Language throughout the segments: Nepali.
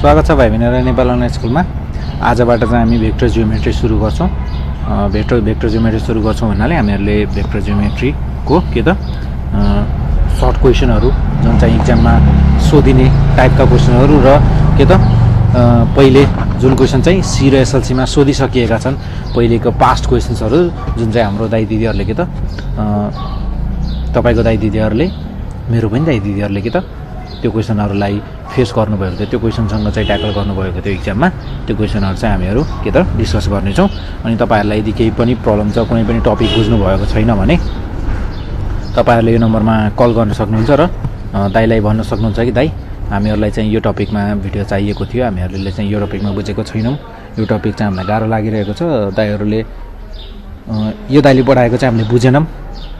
स्वागत छ भाइ बहिनीहरु नेपाल अनलाइन स्कुलमा। आजबाट चाहिँ हामी भेक्टर जियोमेट्री सुरु गर्छौं। भेक्टर जियोमेट्री सुरु गर्छौं भन्नाले हामीहरुले भेक्टर जियोमेट्री को के त सर्ट क्वेशनहरु जुन चाहिँ एक्जाममा सोधिने टाइपका क्वेशनहरु र के त पहिले जुन क्वेशन चाहिँ सी र एसएलसी मा सोधिसकिएका छन् पहिलेको पास्ट क्वेशन्सहरु जुन चाहिँ हाम्रो दाइ दिदीहरुले के त तपाईको दाइ दिदीहरुले मेरो पनि दाइ दिदीहरुले के त त्यो क्वेशनहरुलाई फेस गर्नुभएको थियो, त्यो क्वेशनसँग चाहिँ ट्याकल गर्नुभएको थियो एक्जाममा। त्यो क्वेशनहरु चाहिँ हामीहरु के त डिस्कस गर्ने छौं। अनि तपाईहरुलाई यदि केही पनि प्रब्लम छ, कुनै पनि टपिक बुझ्नु भएको छैन भने तपाईहरुले यो नम्बरमा कल गर्न सक्नुहुन्छ र दाइलाई भन्न सक्नुहुन्छ कि दाइ हामीहरुलाई चाहिँ यो टपिकमा भिडियो चाहिएको थियो, हामीहरुले चाहिँ यो टपिकमा बुझेको छैनौं, यो टपिक चाहिँ हामीलाई गाह्रो लागिरहेको छ, दाइहरुले यो दाइले पढाएको चाहिँ हामीले बुझेनौं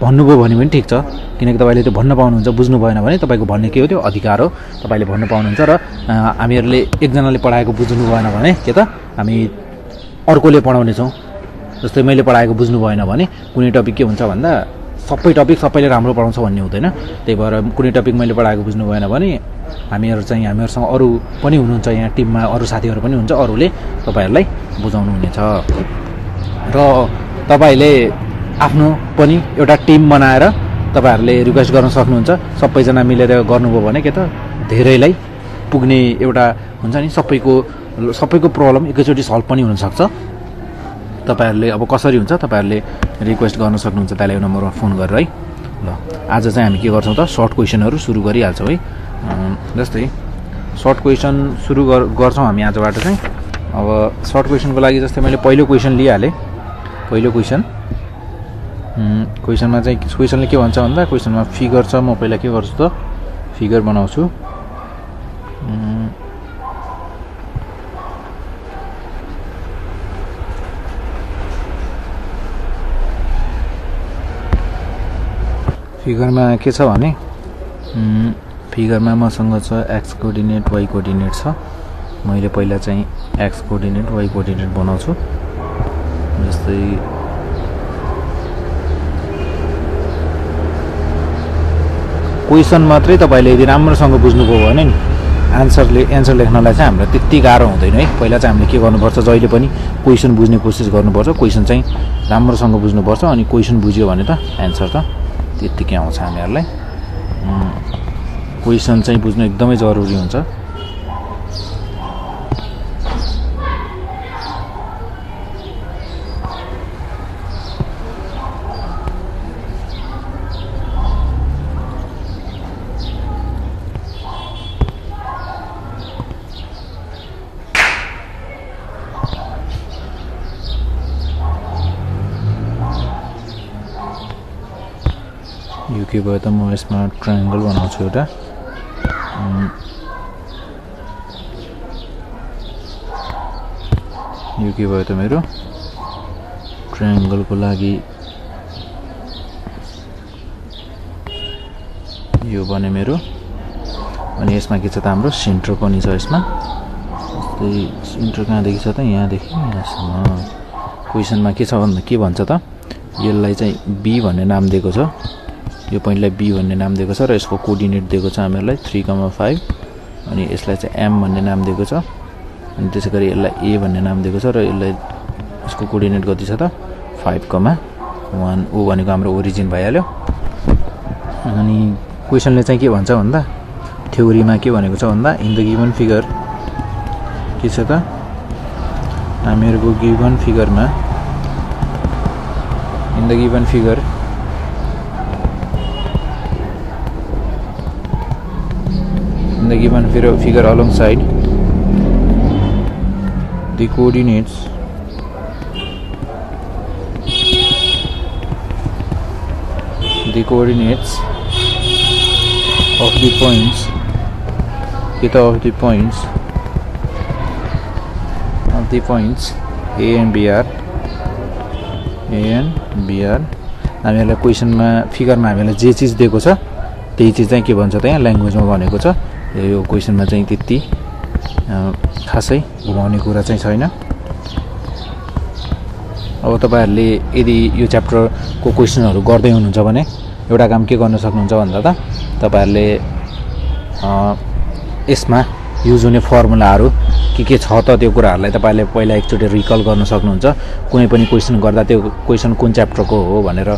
भन्नुभयो भने पनि ठीक छ। किनकि तपाईले त्यो भन्न पाउनुहुन्छ, बुझ्नु भएन भने तपाईको भन्ने के हो त्यो अधिकार हो, तपाईले भन्न पाउनुहुन्छ। र हामीहरुले एकजनाले पढाएको बुझ्नु भएन भने के त हामी अर्कोले पढाउने छौं। जस्तै मैले पढाएको बुझ्नु भएन भने कुनै टपिक के हुन्छ भन्दा सबै टपिक सबैले राम्रो पढाउँछ भन्ने हुँदैन। त्यही भएर कुनै टपिक मैले पढाएको बुझ्नु भएन भने हामीहरु चाहिँ हामीहरुसँग अरु पनि हुनुहुन्छ, यहाँ टिममा अरु साथीहरु पनि हुन्छ, अरुले तपाईहरुलाई बुझाउनु हुनेछ। र तपाईले आफ्नो पनि एउटा टिम बनाएर तपाईहरुले रिक्वेस्ट गर्न सक्नुहुन्छ। सबैजना मिलेर गर्नुभयो भने के त धेरैलाई पुग्ने एउटा हुन्छ नि, सबैको प्रब्लम एकैचोटी सल्भ पनि हुन सक्छ। तपाईहरुले अब कसरी हुन्छ तपाईहरुले रिक्वेस्ट गर्न सक्नुहुन्छ त्यसलाई यो नम्बरमा फोन गरेर है। ल आज चाहिँ हामी के गर्छौं त सर्ट क्वेशनहरु सुरु गरिहाल्छौं है। जस्तै सर्ट क्वेशन सुरु गर्छौं हामी आजबाट चाहिँ। अब सर्ट क्वेशनको लागि जस्तै मैले पहिलो क्वेशन लिइहाले। पहिलो क्वेशनमा चाहिँ क्वेशनले के भन्छ भन्दा क्वेशनमा फिगर छ। म पहिला के गर्छु त फिगर बनाउँछु। फिगरमा के छ भने फिगरमा मसँग छ एक्स कोअर्डिनेट वाइ कोअर्डिनेट छ। मैले पहिला चाहिँ एक्स कोअर्डिनेट वाइ कोअर्डिनेट बनाउँछु। जस्तै क्वेशन मात्रै तपाईले यदि राम्रोसँग बुझ्नुभयो भने नि एन्सर लेख्नलाई चाहिँ हामीलाई त्यति गाह्रो हुँदैन है। पहिला चाहिँ हामीले के गर्नुपर्छ, जहिले पनि क्वेशन बुझ्ने कोसिस गर्नुपर्छ। क्वेशन चाहिँ राम्रोसँग बुझ्नुपर्छ अनि क्वेशन बुझ्यो भने त एन्सर त त्यतिकै आउँछ हामीहरुलाई। क्वेशन चाहिँ बुझ्नु एकदमै जरुरी हुन्छ। यो के भयो त म यसमा ट्रायंगल बनाउँछु एउटा। यो के भयो त मेरो ट्रायंगलको लागि यो बने मेरो। अनि यसमा के छ त हाम्रो सेन्टर पनि छ यसमा। जस्तै सेन्टर कहाँदेखि छ त यहाँदेखि यहाँसम्म। क्वेशनमा के छ भन्दा के भन्छ त यसलाई चाहिँ बी भन्ने नाम दिएको छ। यो पोइन्टलाई बी भन्ने नाम दिएको छ र यसको कोअर्डिनेट दिएको छ हामीहरुलाई 3,5 अनि यसलाई चाहिँ एम भन्ने नाम दिएको छ। अनि त्यसैगरी यसलाई ए भन्ने नाम दिएको छ र यसलाई यसको कोअर्डिनेट कति छ त 5,1। ओ भनेको हाम्रो ओरिजिन भइहाल्यो। अनि क्वेशनले चाहिँ के भन्छ भन्दा थ्योरीमा के भनेको छ भन्दा इन द गिवन फिगर के छ त हामीहरुको गिवन फिगरमा in the given figure in the given figure alongside the coordinates of the points A and B are हामीहरुलाई क्वेशनमा फिगरमा हामीलाई जे चीज दिएको छ त्यही चीज चाहिँ के भन्छ त यहाँ ल्याङ्ग्वेजमा भनेको छ। यो क्वेशनमा चाहिँ त्यति खासै घुमाउने कुरा चाहिँ छैन। अब तपाईहरुले यदि यो च्याप्टरको क्वेशनहरु गर्दै हुनुहुन्छ भने एउटा काम के गर्न सक्नुहुन्छ भन्दा त तपाईहरुले यसमा युज हुने फर्मुलाहरू के छ त त्यो कुराहरूलाई तपाईँले पहिला एकचोटि रिकल गर्न सक्नुहुन्छ। कुनै पनि क्वेसन गर्दा त्यो क्वेसन कुन च्याप्टरको हो भनेर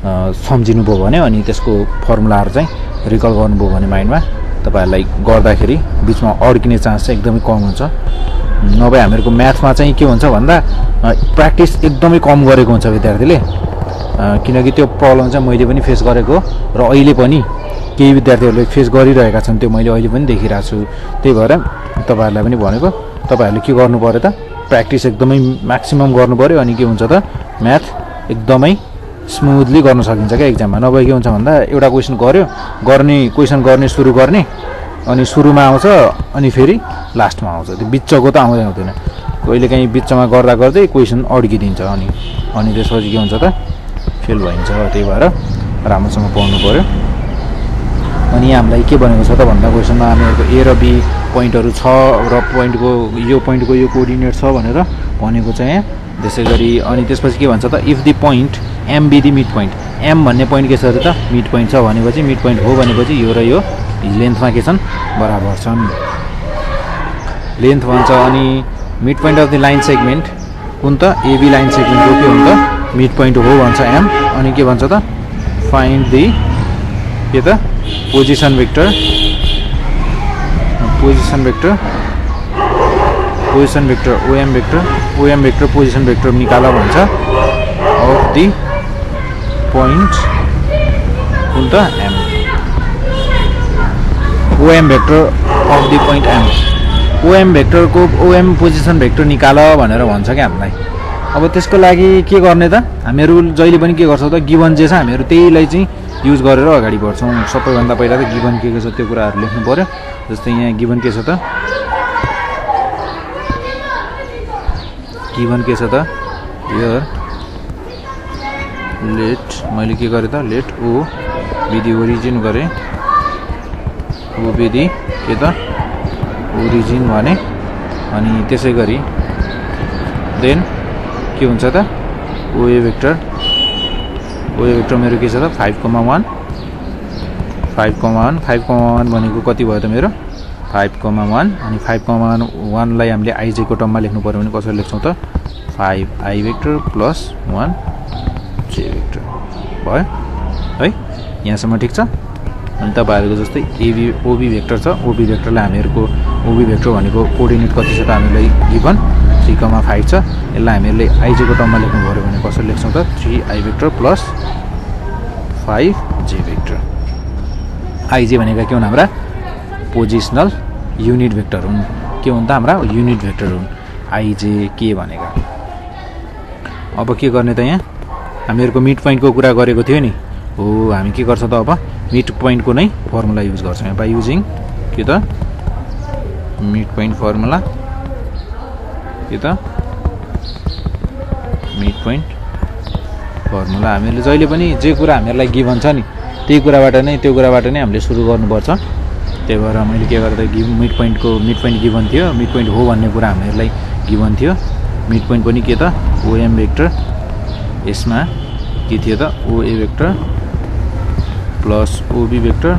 सम्झिनुभयो भने अनि त्यसको फर्मुलाहरू चाहिँ रिकल गर्नुभयो भने माइन्डमा तपाईँहरूलाई गर्दाखेरि बिचमा अड्किने चान्स चाहिँ एकदमै कम हुन्छ। नभए हामीहरूको म्याथमा चाहिँ के हुन्छ भन्दा प्र्याक्टिस एकदमै कम गरेको हुन्छ विद्यार्थीले, किनकि त्यो प्रब्लम चाहिँ मैले पनि फेस गरेको र अहिले पनि केही विद्यार्थीहरूले फेस गरिरहेका छन्, त्यो मैले अहिले पनि देखिरहेको छु। त्यही भएर तपाईँहरूलाई पनि भनेको तपाईँहरूले के गर्नु पऱ्यो त प्र्याक्टिस एकदमै म्याक्सिमम गर्नु पऱ्यो, अनि के हुन्छ त म्याथ एकदमै स्मुथली गर्न सकिन्छ क्या एक्जाममा। नभए के हुन्छ भन्दा एउटा क्वेसन क्वेसन गर्ने सुरु गर्ने अनि सुरुमा आउँछ अनि फेरि लास्टमा आउँछ, त्यो बिचको त आउँदैन। कहिले काहीँ बिचमा गर्दा गर्दै क्वेसन अड्किदिन्छ अनि त्यसपछि के हुन्छ त फेल भइन्छ। त्यही भएर राम्रोसँग पढ्नु पऱ्यो। अनि हामीलाई के भनेको छ त भन्दा क्वेसनमा हामीहरूको ए र बी पोइन्टहरू छ र यो पोइन्टको यो कोअर्डिनेट छ भनेर भनेको छ यहाँ। त्यसै गरी अनि त्यसपछि के भन्छ त if the point M be the mid point, M भन्ने पोइन्ट के छ त मिड पोइन्ट छ भनेपछि मिड पोइन्ट हो भनेपछि यो र यो लेन्थमा के छन् बराबर छन्, लेन्थ भन्छ। अनि mid point of the line segment कुन त एबी लाइन सेगमेन्टको के हुन्छ मिड पोइन्ट हो भन्छ एम। अनि के भन्छ त फाइन्ड द के त position vector OM vector position vector निकाल भन्छ अफ द पोइन्ट कुन त M, OM vector of the point M. OM भेक्टरको ओएम पोजिसन भेक्टर निकाल भनेर भन्छ क्या हामीलाई। अब त्यसको लागि के गर्ने त हामीहरू जहिले पनि के गर्छौँ त गिभन जे छ हामीहरू त्यहीलाई चाहिँ युज गरेर अगाडि बढ्छौँ। सबैभन्दा पहिला त गिभन के छ त्यो कुराहरू लेख्नु पऱ्यो। जस्तै यहाँ गिभन के छ त हियर लेट मैले के गरेँ त let O be the origin गरेँ, ओ बी दी के त ओरिजिन भने। अनि त्यसै गरी देन के हुन्छ त ओए भेक्टर मेरो के छ त 5,1 भनेको कति भयो त मेरो 5,1। अनि 5,1लाई हामीले आइजेको टर्ममा लेख्नु पऱ्यो भने कसरी लेख्छौँ त 5i vector plus 1j vector भयो है, यहाँसम्म ठिक छ। अनि तपाईँहरूको जस्तै ओबी भेक्टर छ, ओबी भेक्टरलाई हामीहरूको ओबी भेक्टर भनेको कोअर्डिनेट कति छ त हामीलाई गिभन 3,5 छ। यसलाई हामीहरूले आइजेको टर्ममा लेख्नु पऱ्यो भने कसरी लेख्छौँ त 3i vector plus 5j vector. आइजे भनेका के हुन् हाम्रा पोजिसनल युनिट भेक्टर हुन्, के हुन् त हाम्रा युनिट भेक्टर हुन् आइजे के भनेका। अब के गर्ने त यहाँ हामीहरूको मिड पोइन्टको कुरा गरेको थियो नि हो, हामी के गर्छ त अब मिड पोइन्टको नै फर्मुला युज गर्छौँ यहाँ बाई युजिङ के त मिड पोइन्ट फर्मुला के त मिड पोइन्ट फर्मुला। हामीहरूले जहिले पनि जे कुरा हामीहरूलाई गिभन छ नि त्यो कुराबाट नै हामीले सुरु गर्नुपर्छ। त्यही भएर मैले के गरेँ त मिड पोइन्ट गिभन थियो, मिड पोइन्ट हो भन्ने कुरा हामीहरूलाई गिभन थियो। मिड पोइन्ट पनि के त ओएम भेक्टर, यसमा के थियो त OA vector plus OB vector.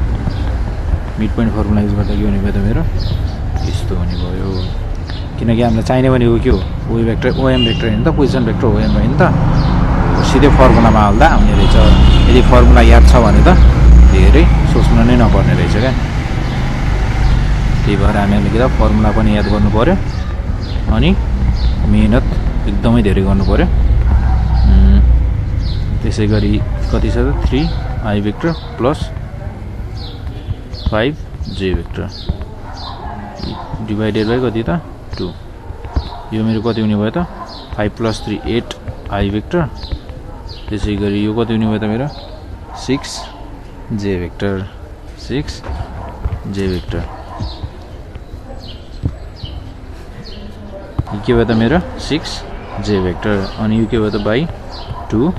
Mid point formula use गर्दा के हुने भयो त मेरो यस्तो हुने भयो, किनकि हामीलाई चाहिने भनेको के हो ओए भेक्टर ओएम भेक्टर होइन त पोजिसन भेक्टर ओएम होइन त, सिधै फर्मुलामा हाल्दा आउने रहेछ। यदि फर्मुला याद छ भने त धेरै सोच्नु नै नपर्ने रहेछ क्या। त्यही भएर हामीहरूले के त फर्मुला पनि याद गर्नु पऱ्यो अनि मेहनत एकदमै धेरै गर्नु पऱ्यो। त्यसै गरी कति छ त 3i vector plus 5j vector divided by कति त 2। यो मेरो कति हुने भयो त 5 प्लस 3 8i भेक्टर। त्यसै गरी यो कति हुने भयो त मेरो 6j भेक्टर यो के भयो त मेरो 6j भेक्टर। अनि यो के भयो त बाई 2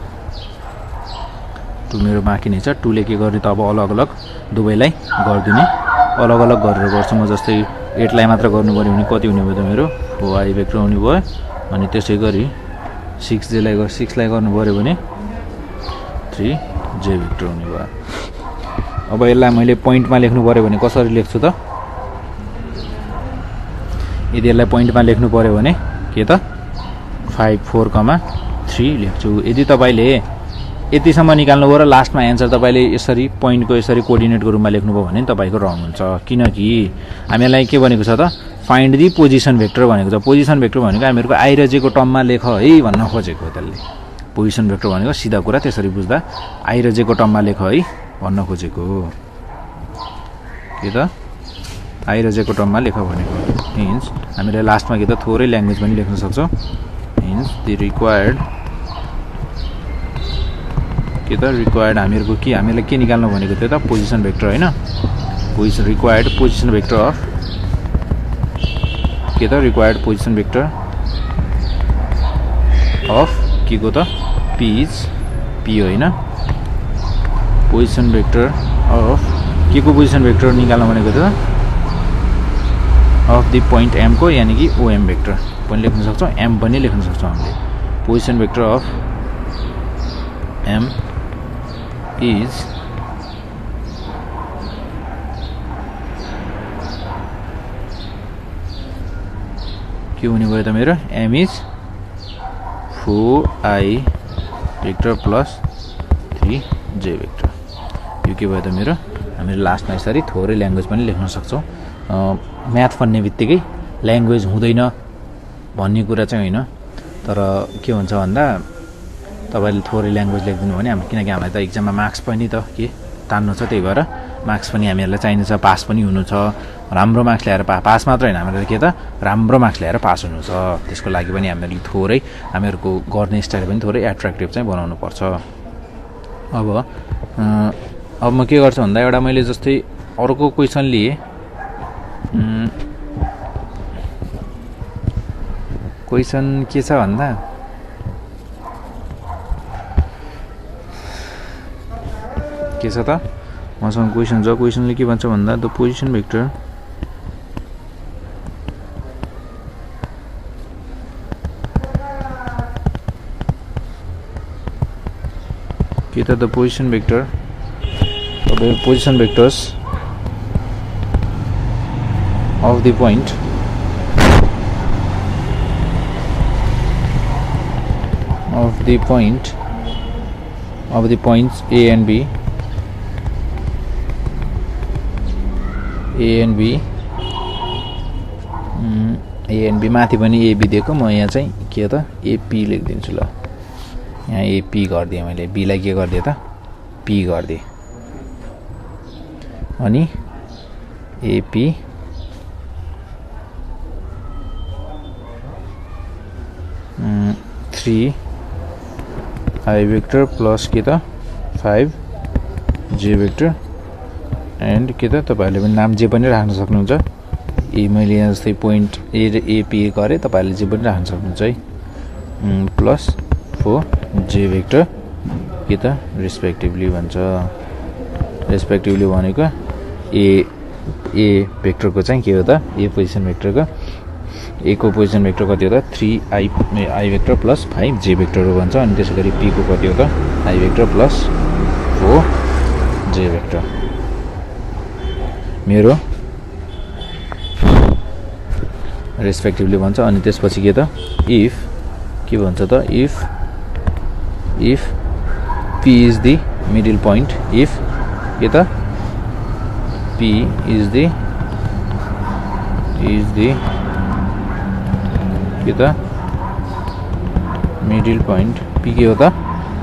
मेरो बाँकी नै छ। 2ले के गर्ने त अब अलग अलग दुवैलाई गरिदिने, अलग अलग गरेर गर्छु म। जस्तै 8लाई मात्र गर्नु पऱ्यो भने कति हुने भयो त मेरो 4i भेक्टर हुने भयो। अनि त्यसै गरी 6लाई गर्नु पऱ्यो भने 3j भेक्टर हुने भयो। अब यसलाई मैले पोइन्टमा लेख्नु पऱ्यो भने कसरी लेख्छु त यदि यसलाई पोइन्टमा लेख्नु पर्यो भने के त 5 4,3 लेख्छु। यदि तपाईले यतिसम्म निकाल्नुभयो र लास्टमा एन्सर तपाईले यसरी पोइन्टको यसरी कोअर्डिनेटको रूपमा लेख्नुभयो भने तपाईको रङ हुन्छ, किनकि हामीलाई के भनेको छ त फाइन्ड दी पोजिसन भेक्टर भनेको छ। पोजिसन भेक्टर भनेको हामीहरुको आई र जे को टर्ममा लेख है भन्न खोजेको हो। त्यसले पोजिसन भेक्टर भनेको सिधा कुरा त्यसरी बुझ्दा आई र जे को टर्ममा लेख है भन्न खोजेको हो। के त आई र जे को टर्ममा लेख भनेको मिन्स हामीले लास्टमा के त थोरै ल्याङ्ग्वेज पनि लेख्न सक्छौं। मिन्स द रिक्वायर्ड के त रिक्वायर्ड हामीहरुको के हामीलाई के निकाल्नु भनेको थियो त पोजिसन भेक्टर हैन, position required position vector of के त रिक्वायर्ड पोजिसन भेक्टर अफ के को त पी हैन, पोजिसन भेक्टर अफ के को पोजिसन भेक्टर निकाल्नु भनेको थियो त अफ द पोइन्ट एम को, यानी कि ओएम भेक्टर पनि लेख्न सक्छौं, एम पनि लेख्न सक्छौं हामीले। Position vector of M is के हुने भयो त मेरो M is 4i vector plus 3j vector. यो के भयो त मेरो हामीले लास्टमा यसरी थोरै ल्याङ्ग्वेज पनि लेख्न सक्छौं। म्याथ पढ्ने बित्तिकै ल्याङ्ग्वेज हुँदैन भन्ने कुरा चाहिँ होइन, तर के हुन्छ भन्दा तपाईले थोरै ल्याङ्ग्वेज लेख्दिनु भने किनकि हामीलाई त एक्जाममा मार्क्स पनि त के तान्नु छ, त्यही भएर मार्क्स पनि हामीहरूलाई चाहिन्छ, पास पनि हुनु छ। राम्रो मार्क्स ल्याएर पास मात्र हैन, हामीलाई के त राम्रो मार्क्स ल्याएर पास हुनु छ। त्यसको लागि पनि हामीले थोरै हामीहरुको गर्ने स्टाइल पनि थोरै एट्र्याक्टिभ चाहिँ बनाउनु पर्छ। अब म के गर्छु भन्दा एउटा मैले जस्तै अर्को क्वेशन लिए, क्वेशन के छ भन्दा के छ त मसँग क्वेशन छ। क्वेशनले के भन्छ भन्दा द पोजिसन भेक्टर के त the position vector position vectors of the point of the points A and B माथि पनि AB दिएको, म यहाँ चाहिँ के त AP लेखिदिन्छु। ल यहाँ AP गरिदिएँ मैले, B लाई के गरिदिएँ त P गरिदिएँ, अनि AP 3i भेक्टर प्लस के त 5j भेक्टर एन्ड के त तपाईहरुले पनि नाम जे पनि राख्न सक्नुहुन्छ। मैले यहाँ जस्तै पोइन्ट ए र एपी गरे, तपाईहरुले जे पनि राख्न सक्नुहुन्छ है। प्लस 4j भेक्टर के त रेस्पेक्टिभली भन्छ। रेस्पेक्टिभली भनेको ए भेक्टरको चाहिँ के हो त ए पोजिसन भेक्टरको ए को पोजिसन भेक्टर कति हो त 3i vector plus 5j vector हो भन्छ। अनि त्यसैगरी p को कति हो त i vector plus 4j vector मेरो रेस्पेक्टिभली भन्छ। अनि त्यसपछि के त इफ के भन्छ त if p is the middle point, if के त p इज द के त मिडल पोइन्ट, p के हो त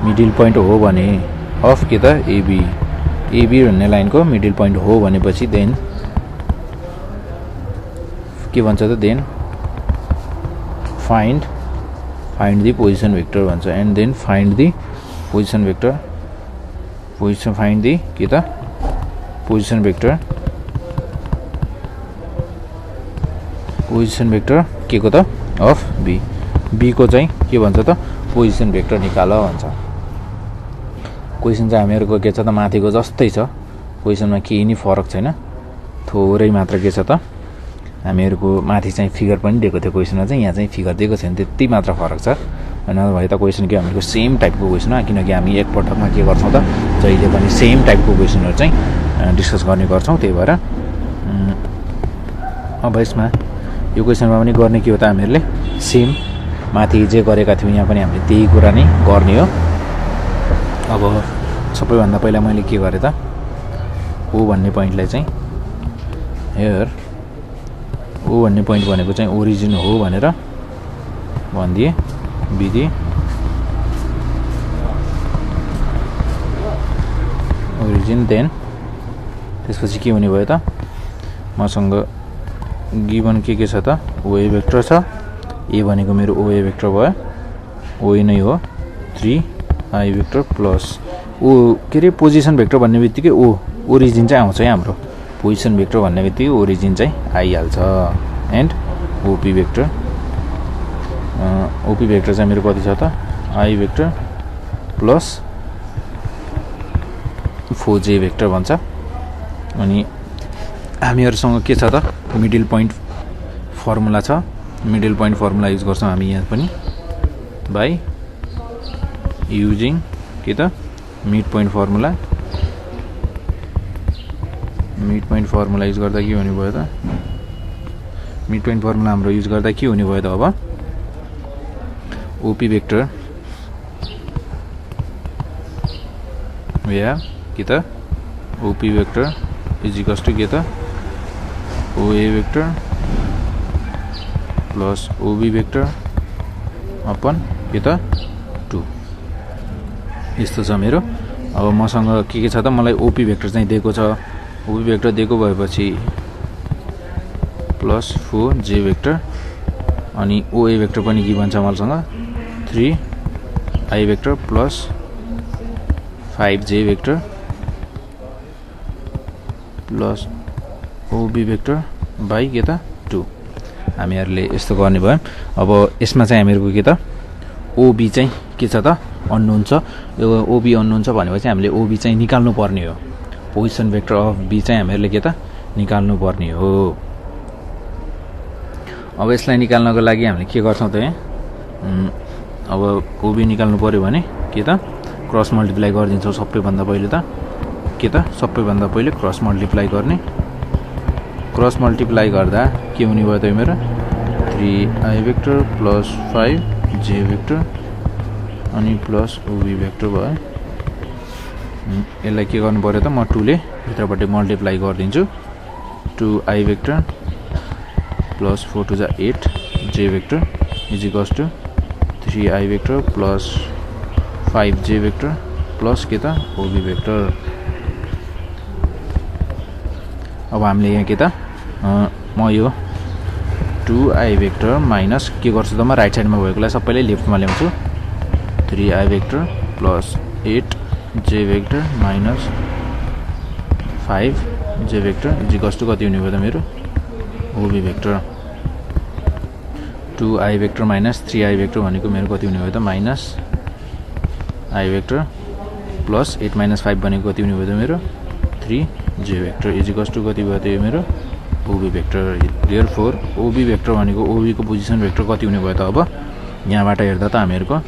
मिडल पोइन्ट हो भने अफ के त AB भन्ने लाइनको मिडल पोइन्ट हो भनेपछि देन के भन्छ त then find the position vector भन्छ। And then find the position vector find the के त पोजिसन भेक्टर के को त अफ B को चाहिँ के भन्छ त पोजिसन भेक्टर निकाल भन्छ। क्वेशन चाहिँ हामीहरुको के छ त माथिको जस्तै छ, क्वेशनमा केही नि फरक छैन, थोरै मात्र के छ त हामीहरुको माथि चाहिँ फिगर पनि दिएको थियो क्वेशनमा, चाहिँ यहाँ चाहिँ फिगर दिएको छैन, त्यति मात्र फरक छ। नभए त क्वेशन के हामीहरुको सेम टाइपको क्वेशन हो, किनकि हामी एक पटकमा के गर्छौं त जहिले पनि सेम टाइपको क्वेशनहरु चाहिँ डिस्कस गर्ने गर्छौं। त्यही भएर अब यसमा यो क्वेसनमा पनि गर्ने के हो त हामीहरूले सेम माथि जे गरेका थियौँ यहाँ पनि हामीले त्यही कुरा नै गर्ने हो। अब सबैभन्दा पहिला मैले के गरेँ त ओ भन्ने पोइन्टलाई चाहिँ हेयर ओ भन्ने पोइन्ट भनेको चाहिँ ओरिजिन हो भनेर भनिदिएँ बिदिएँ। ओरिजिन देन त्यसपछि के हुने भयो त मसँग गिभन के छ त ओए भेक्टर छ। ए भनेको मेरो ओए भेक्टर भयो ओए नै हो 3i भेक्टर प्लस ओ के अरे पोजिसन भेक्टर भन्ने बित्तिकै ओरिजिन चाहिँ आउँछ है हाम्रो। पोजिसन भेक्टर भन्ने बित्तिकै ओरिजिन चाहिँ आइहाल्छ। एन्ड ओपी भेक्टर चाहिँ मेरो कति छ त I vector plus 4j vector भन्छ। अनि हामीहरूसँग के छ त मिडल पोइन्ट फर्मुला छ। मिडल पोइन्ट फर्मुला युज गर्छौँ हामी यहाँ पनि बाई युजिङ के त mid point formula. Mid point formula use गर्दा के हुने भयो त मिड पोइन्ट फर्मुला हाम्रो युज गर्दा के हुने भयो त अब ओपी भेक्टर या के त OP vector is equals to के त OA vector plus OB vector upon के त 2 यस्तो छ मेरो। अब मसँग के छ त मलाई ओपी भेक्टर चाहिँ दिएको छ। ओपी भेक्टर दिएको भएपछि प्लस 4j भेक्टर अनि ओए भेक्टर पनि गिभन छ मसँग 3i vector plus 5j vector plus OB vector by के त 2 हामीहरूले यस्तो गर्ने भयो। अब यसमा चाहिँ हामीहरूको के त ओबी चाहिँ के छ त अन्नोन छ। यो ओबी अन्नोन छ भनेपछि हामीले ओबी चाहिँ निकाल्नु पर्ने हो। पोजिसन भेक्टर अफ बी चाहिँ हामीहरूले के त निकाल्नु पर्ने हो। अब यसलाई निकाल्नको लागि हामीले के गर्छौँ त यहाँ अब ओबी निकाल्नु पर्यो भने के त क्रस मल्टिप्लाई गरिदिन्छौँ सबैभन्दा पहिले त के त सबैभन्दा पहिले क्रस मल्टिप्लाई गर्ने। क्रस मल्टिप्लाई गर्दा के हुने भयो त मेरो 3i vector plus 5j vector अनि प्लस ओबी भेक्टर भयो। यसलाई के गर्नु पर्यो त म 2 ले भित्रपट्टि मल्टिप्लाई गरिदिन्छु 2i vector plus 4 to 8j vector is equals to 3i vector plus 5j vector plus के त ओबी भेक्टर। अब हामीले यहाँ के त म यो 2i भेक्टर माइनस के गर्छु त म राइट साइडमा भएकोलाई सबैले लेफ्टमा ल्याउँछु 3i vector plus 8j vector minus 5j vector is equals to कति हुने भयो त मेरो OB vector. 2i vector minus 3i vector भनेको मेरो कति हुने भयो त minus i vector plus 8 minus 5 भनेको कति हुने भयो त मेरो 3j vector is equals to कति भयो त यो मेरो ओबी भेक्टर। देयरफोर ओबी भेक्टर भनेको ओबी को पोजिसन भेक्टर कति हुने भयो त अब यहाँबाट हेर्दा त हामीहरूको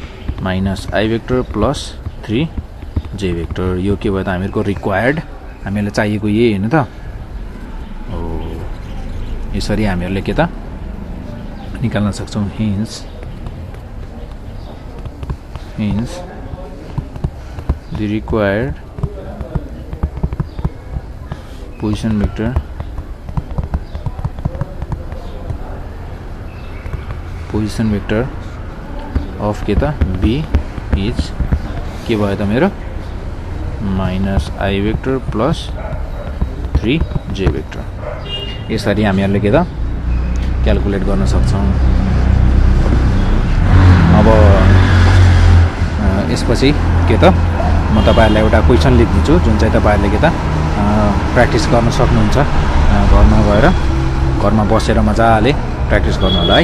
minus i vector plus 3j vector. यो के भयो त हामीहरूको रिक्वायर्ड हामीलाई चाहिएको यही हैन त हो। यसरी हामीहरूले के त निकाल्न सक्छौँ। Hence the required position vector of के त बी इज के भयो त मेरो minus i vector plus 3j vector. यसरी हामीहरूले के त क्याल्कुलेट गर्न सक्छौँ। अब यसपछि के त म तपाईहरुलाई एउटा क्वेशन लेखिदिन्छु जुन चाहिँ तपाईहरुले के त प्र्याक्टिस गर्न सक्नुहुन्छ। घरमा गएर घरमा बसेर मजाले प्र्याक्टिस गर्नु होला है।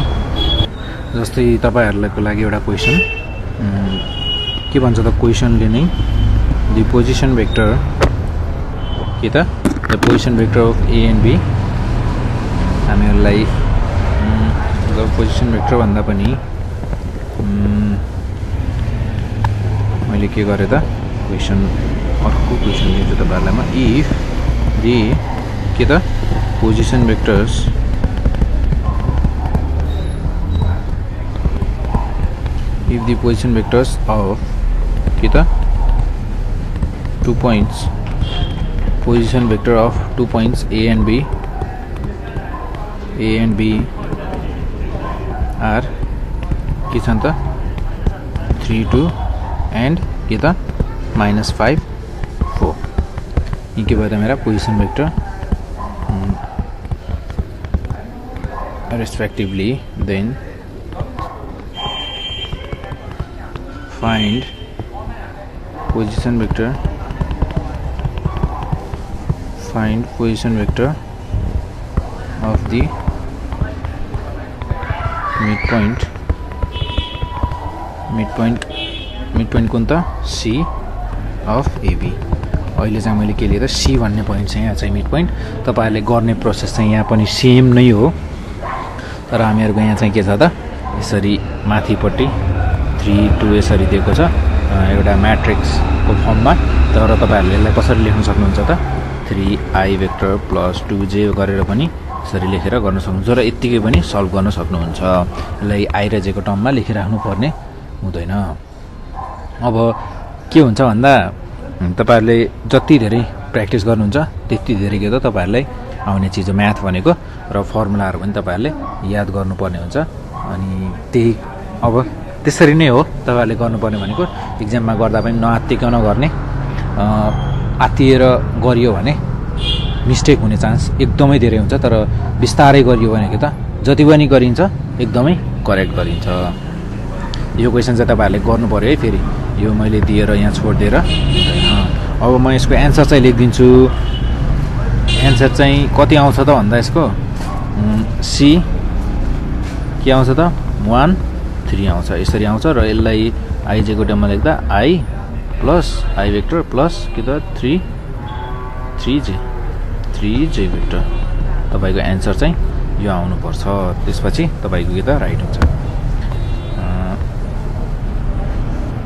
जस्तै तपाईहरुको लागि एउटा क्वेशन के भन्छ त क्वेशनले नै द पोजिसन भेक्टर के त the position vector of A and B हामीहरुलाई द पोजिसन भेक्टर भन्दा पनि मैले के गरे त क्वेशन अर्को क्वेशन दिन्छु तपाईहरुलाई म इफ द के त position vectors if the position vectors of के त 2 points position vector of 2 points A and B are के छन् त 3 2 एन्ड के त -5 4 यी के भयो त मेरा position vector respectively. Then find position vector of the midpoint कुन त C of AB. अहिले चाहिँ मैले के लिए त C भन्ने पोइन्ट चाहिँ यहाँ चाहिँ मिड पोइन्ट तपाईहरुले गर्ने प्रोसेस चाहिँ यहाँ पनि सेम नै हो तर हामीहरुको यहाँ चाहिँ के छ त यसरी माथिपट्टि 3 2 यसरी दिएको छ एउटा म्याट्रिक्सको फर्ममा तर तपाईहरुले यसलाई कसरी लेख्न सक्नुहुन्छ त 3i भेक्टर प्लस 2j गरेर पनि यसरी लेखेर गर्न सक्नुहुन्छ र यतिकै पनि सल्भ गर्न सक्नुहुन्छ यसलाई i र j को टर्ममा लेखिराख्नु पर्ने हुँदैन अब के हुन्छ भन्दा तपाईहरुले जति धेरै प्र्याक्टिस गर्नुहुन्छ त्यति धेरै के त तपाईहरुलाई आउने चीज हो म्याथ भनेको र फर्मुलाहरु पनि तपाईहरुले याद गर्नुपर्ने हुन्छ अनि त्यही अब त्यसरी नै हो तपाईहरुले गर्नुपर्ने भनेको एक्जाममा गर्दा पनि नआत्तिकन गर्ने आत्तिएर गरियो भने मिस्टेक हुने चान्स एकदमै धेरै हुन्छ तर बिस्तारै गरियो भने के त जति पनि गरिन्छ एकदमै करेक्ट गरिन्छ यो क्वेशन चाहिँ तपाईहरुले गर्नु पर्यो है फेरि यो मैले दिएर यहाँ छोड्दिएर अब म यसको एन्सर चाहिँ लेखिदिन्छु एन्सर चाहिँ कति आउँछ त भन्दा यसको सी के आउँछ त 1 3 आउँछ यसरी आउँछ र यसलाई ij को टर्ममा लेख्दा i plus i vector plus के त 3j भेक्टर तपाईको एन्सर चाहिँ यो आउनु पर्छ त्यसपछि तपाईको के त राइट हुन्छ